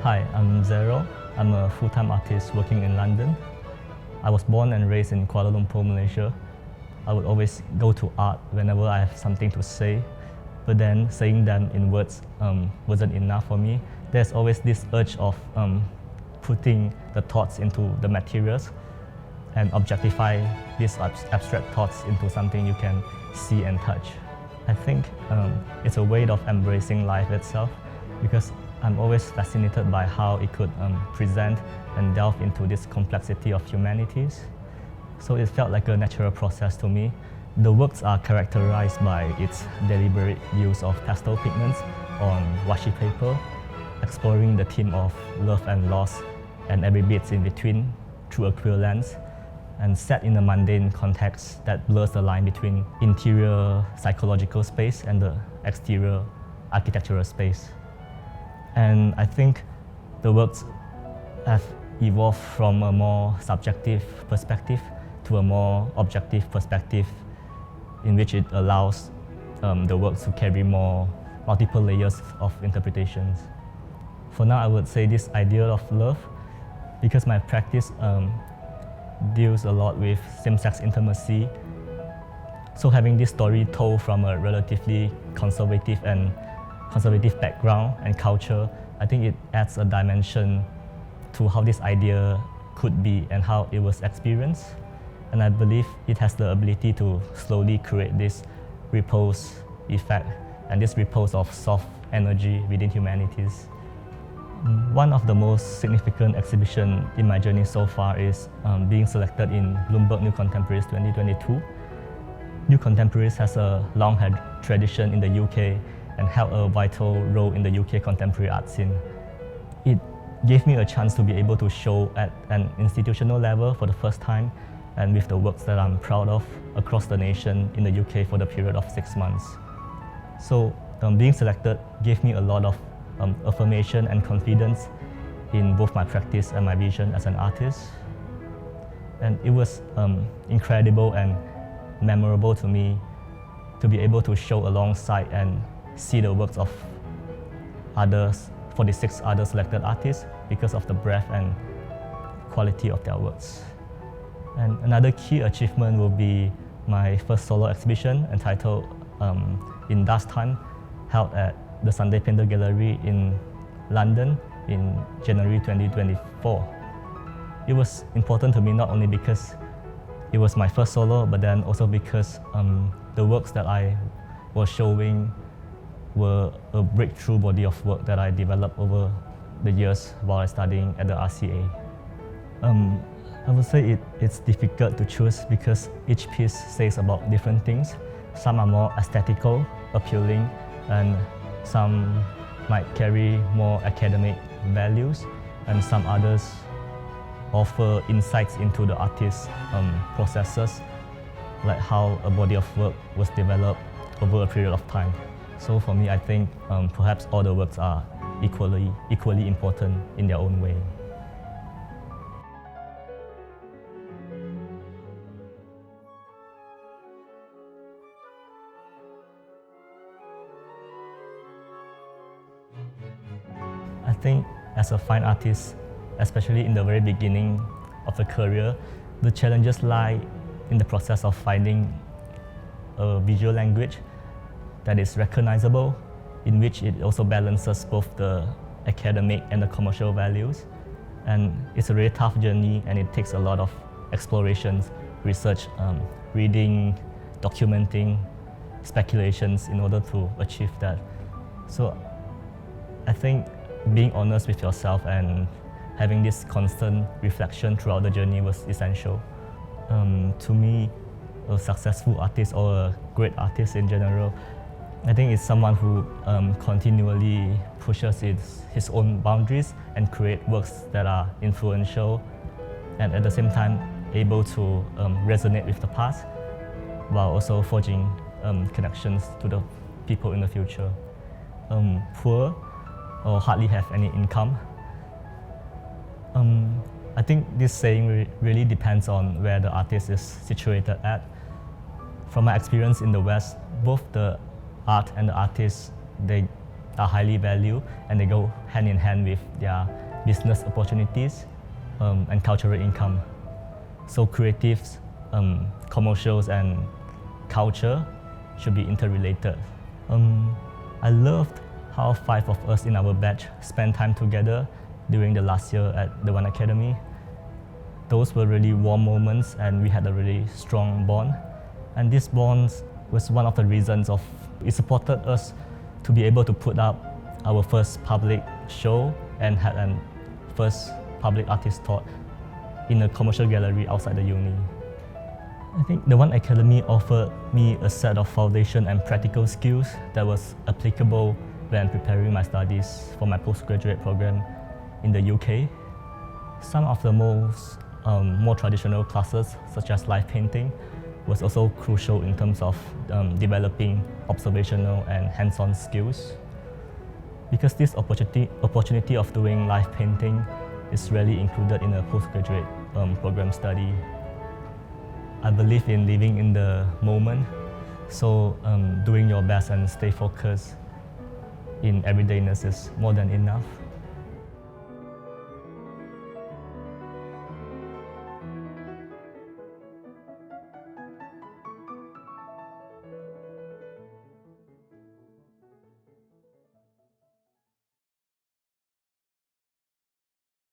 Hi, I'm Zearo. I'm a full-time artist working in London. I was born and raised in Kuala Lumpur, Malaysia. I would always go to art whenever I have something to say, but then saying them in words wasn't enough for me. There's always this urge of putting the thoughts into the materials and objectify these abstract thoughts into something you can see and touch. I think it's a way of embracing life itself, because I'm always fascinated by how it could present and delve into this complexity of humanities. So it felt like a natural process to me. The works are characterized by its deliberate use of pastel pigments on washi paper, exploring the theme of love and loss and every bit in between through a queer lens, and set in a mundane context that blurs the line between interior psychological space and the exterior architectural space. And I think the works have evolved from a more subjective perspective to a more objective perspective, in which it allows the works to carry multiple layers of interpretations. For now, I would say this idea of love, because my practice deals a lot with same-sex intimacy. So having this story told from a relatively conservative background and culture, I think it adds a dimension to how this idea could be and how it was experienced. And I believe it has the ability to slowly create this repose effect and this repose of soft energy within humanities. One of the most significant exhibitions in my journey so far is being selected in Bloomberg New Contemporaries 2022. New Contemporaries has a long tradition in the UK and held a vital role in the UK contemporary art scene. It gave me a chance to be able to show at an institutional level for the first time, and with the works that I'm proud of across the nation in the UK for the period of 6 months. So being selected gave me a lot of affirmation and confidence in both my practice and my vision as an artist. And it was incredible and memorable to me to be able to show alongside and see the works of 46 other selected artists because of the breadth and quality of their works. And another key achievement will be my first solo exhibition entitled In Dust Time, held at the Sunday Painter Gallery in London in January 2024. It was important to me not only because it was my first solo, but then also because the works that I was showing were a breakthrough body of work that I developed over the years while studying at the RCA. I would say it's difficult to choose because each piece says about different things. Some are more aesthetical, appealing, and some might carry more academic values, and some others offer insights into the artist's processes, like how a body of work was developed over a period of time. So for me, I think perhaps all the works are equally important in their own way. I think as a fine artist, especially in the very beginning of the career, the challenges lie in the process of finding a visual language that is recognizable, in which it also balances both the academic and the commercial values. And it's a really tough journey, and it takes a lot of explorations, research, reading, documenting, speculations in order to achieve that. So I think being honest with yourself and having this constant reflection throughout the journey was essential. To me, a successful artist or a great artist in general, I think it's someone who continually pushes his own boundaries and create works that are influential and at the same time able to resonate with the past while also forging connections to the people in the future. Poor or hardly have any income. I think this saying really depends on where the artist is situated at. From my experience in the West, both the art and the artists, they are highly valued, and they go hand in hand with their business opportunities and cultural income. So creatives, commercials, and culture should be interrelated. I loved how 5 of us in our batch spent time together during the last year at the One Academy. Those were really warm moments, and we had a really strong bond. And this bond was one of the reasons it supported us to be able to put up our first public show and had a first public artist talk in a commercial gallery outside the uni. I think the One Academy offered me a set of foundation and practical skills that was applicable when preparing my studies for my postgraduate program in the UK. Some of the more traditional classes, such as live painting, was also crucial in terms of developing observational and hands-on skills. Because this opportunity of doing live painting is rarely included in a postgraduate program study. I believe in living in the moment, so doing your best and stay focused in everydayness is more than enough.